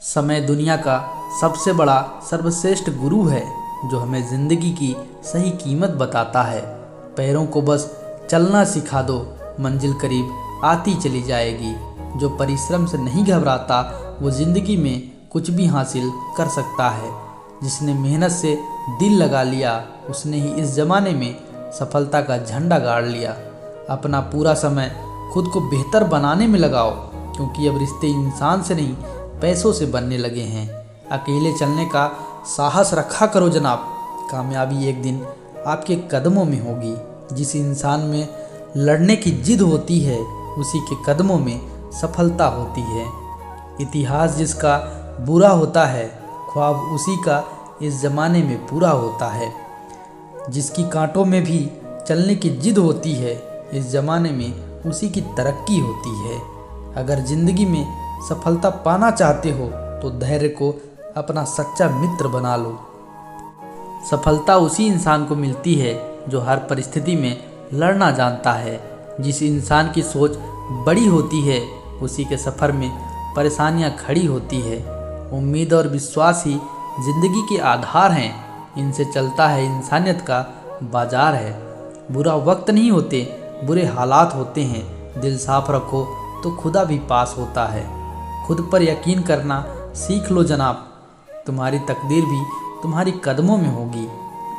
समय दुनिया का सबसे बड़ा सर्वश्रेष्ठ गुरु है जो हमें ज़िंदगी की सही कीमत बताता है। पैरों को बस चलना सिखा दो, मंजिल करीब आती चली जाएगी। जो परिश्रम से नहीं घबराता वो ज़िंदगी में कुछ भी हासिल कर सकता है। जिसने मेहनत से दिल लगा लिया उसने ही इस ज़माने में सफलता का झंडा गाड़ लिया। अपना पूरा समय खुद को बेहतर बनाने में लगाओ, क्योंकि अब रिश्ते इंसान से नहीं पैसों से बनने लगे हैं। अकेले चलने का साहस रखा करो जनाब, कामयाबी एक दिन आपके कदमों में होगी। जिस इंसान में लड़ने की जिद होती है उसी के कदमों में सफलता होती है। इतिहास जिसका बुरा होता है ख्वाब उसी का इस ज़माने में पूरा होता है। जिसकी कांटों में भी चलने की जिद होती है इस ज़माने में उसी की तरक्की होती है। अगर ज़िंदगी में सफलता पाना चाहते हो तो धैर्य को अपना सच्चा मित्र बना लो। सफलता उसी इंसान को मिलती है जो हर परिस्थिति में लड़ना जानता है। जिस इंसान की सोच बड़ी होती है उसी के सफ़र में परेशानियां खड़ी होती है। उम्मीद और विश्वास ही ज़िंदगी के आधार हैं, इनसे चलता है इंसानियत का बाजार है। बुरा वक्त नहीं होते, बुरे हालात होते हैं। दिल साफ रखो तो खुदा भी पास होता है। खुद पर यकीन करना सीख लो जनाब, तुम्हारी तकदीर भी तुम्हारी कदमों में होगी।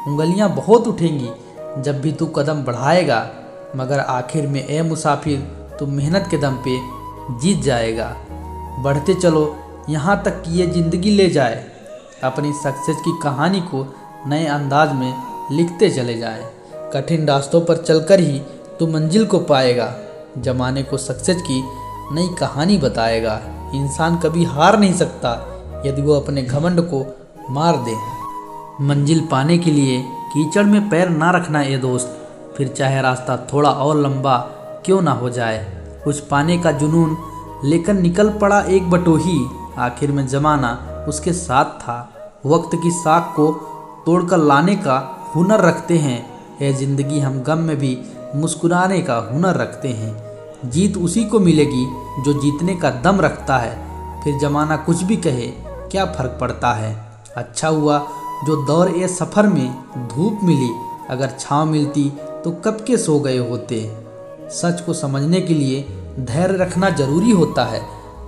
उंगलियां बहुत उठेंगी जब भी तू कदम बढ़ाएगा, मगर आखिर में ए मुसाफिर तू मेहनत के दम पे जीत जाएगा। बढ़ते चलो यहाँ तक कि ये ज़िंदगी ले जाए। अपनी सक्सेस की कहानी को नए अंदाज में लिखते चले जाएं। कठिन रास्तों पर चलकर ही तू मंजिल को पाएगा। ज़माने को सक्सेस की नई कहानी बताएगा। इंसान कभी हार नहीं सकता यदि वो अपने घमंड को मार दे। मंजिल पाने के लिए कीचड़ में पैर ना रखना ए दोस्त, फिर चाहे रास्ता थोड़ा और लंबा क्यों ना हो जाए। कुछ पाने का जुनून लेकर निकल पड़ा एक बटोही, आखिर में ज़माना उसके साथ था। वक्त की साख को तोड़कर लाने का हुनर रखते हैं। है ज़िंदगी हम गम में भी मुस्कुराने का हुनर रखते हैं। जीत उसी को मिलेगी जो जीतने का दम रखता है। फिर ज़माना कुछ भी कहे क्या फ़र्क पड़ता है। अच्छा हुआ जो दौर ए सफ़र में धूप मिली, अगर छाँव मिलती तो कब के सो गए होते। सच को समझने के लिए धैर्य रखना ज़रूरी होता है।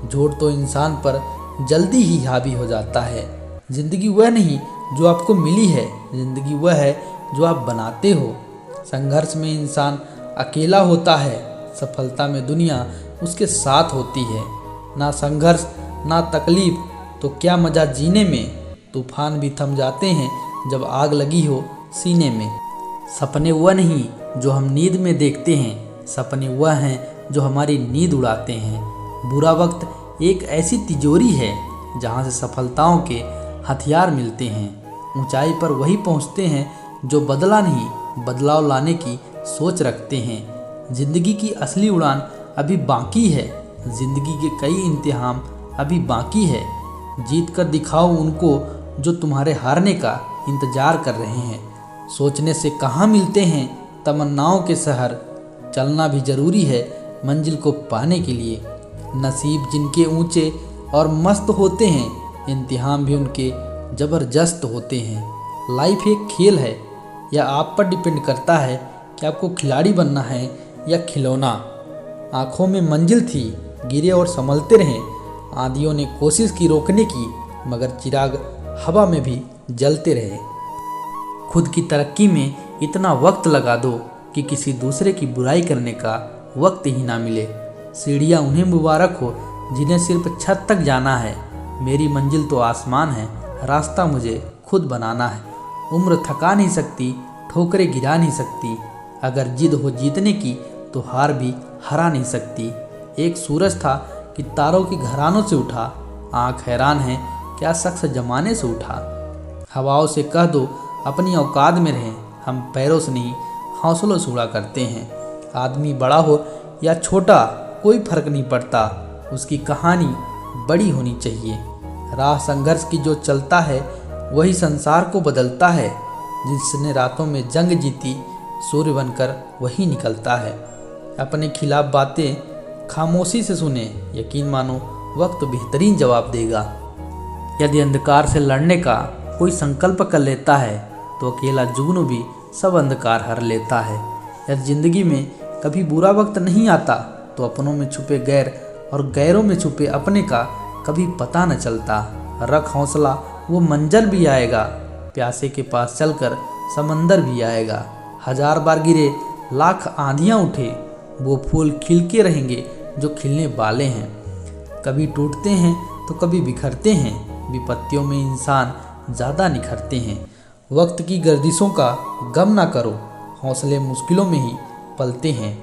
झूठ तो इंसान पर जल्दी ही हावी हो जाता है। ज़िंदगी वह नहीं जो आपको मिली है, ज़िंदगी वह है जो आप बनाते हो। संघर्ष में इंसान अकेला होता है, सफलता में दुनिया उसके साथ होती है। ना संघर्ष ना तकलीफ तो क्या मज़ा जीने में। तूफान भी थम जाते हैं जब आग लगी हो सीने में। सपने वह नहीं जो हम नींद में देखते हैं, सपने वह हैं जो हमारी नींद उड़ाते हैं। बुरा वक्त एक ऐसी तिजोरी है जहाँ से सफलताओं के हथियार मिलते हैं। ऊंचाई पर वही पहुँचते हैं जो बदला नहीं बदलाव लाने की सोच रखते हैं। ज़िंदगी की असली उड़ान अभी बाकी है, ज़िंदगी के कई इम्तिहान अभी बाकी है। जीत कर दिखाओ उनको जो तुम्हारे हारने का इंतज़ार कर रहे हैं। सोचने से कहाँ मिलते हैं तमन्नाओं के शहर, चलना भी ज़रूरी है मंजिल को पाने के लिए। नसीब जिनके ऊंचे और मस्त होते हैं, इम्तिहान भी उनके ज़बरदस्त होते हैं। लाइफ एक खेल है, यह आप पर डिपेंड करता है कि आपको खिलाड़ी बनना है या खिलौना। आँखों में मंजिल थी, गिरे और संभलते रहें। आंधियों ने कोशिश की रोकने की, मगर चिराग हवा में भी जलते रहे। खुद की तरक्की में इतना वक्त लगा दो कि किसी दूसरे की बुराई करने का वक्त ही ना मिले। सीढ़ियाँ उन्हें मुबारक हो जिन्हें सिर्फ छत तक जाना है। मेरी मंजिल तो आसमान है, रास्ता मुझे खुद बनाना है। उम्र थका नहीं सकती, ठोकरें गिरा नहीं सकती। अगर जिद हो जीतने की तो हार भी हरा नहीं सकती। एक सूरज था कि तारों की घरानों से उठा, आँख हैरान है क्या शख्स जमाने से उठा। हवाओं से कह दो अपनी औकात में रहें, हम पैरों से नहीं हौसलों से उड़ा करते हैं। आदमी बड़ा हो या छोटा कोई फर्क नहीं पड़ता, उसकी कहानी बड़ी होनी चाहिए। राह संघर्ष की जो चलता है वही संसार को बदलता है। जिसने रातों में जंग जीती सूर्य बनकर वही निकलता है। अपने खिलाफ बातें खामोशी से सुने, यकीन मानो वक्त बेहतरीन जवाब देगा। यदि अंधकार से लड़ने का कोई संकल्प कर लेता है तो अकेला जुगनू भी सब अंधकार हर लेता है। यदि जिंदगी में कभी बुरा वक्त नहीं आता तो अपनों में छुपे गैर और गैरों में छुपे अपने का कभी पता न चलता। रख हौसला, वो मंजर भी आएगा, प्यासे के पास चलकर समंदर भी आएगा। हजार बार गिरे, लाख आंधियां उठे, वो फूल खिलके रहेंगे जो खिलने वाले हैं। कभी टूटते हैं तो कभी बिखरते हैं, विपत्तियों में इंसान ज़्यादा निखरते हैं। वक्त की गर्दिशों का गम ना करो, हौसले मुश्किलों में ही पलते हैं।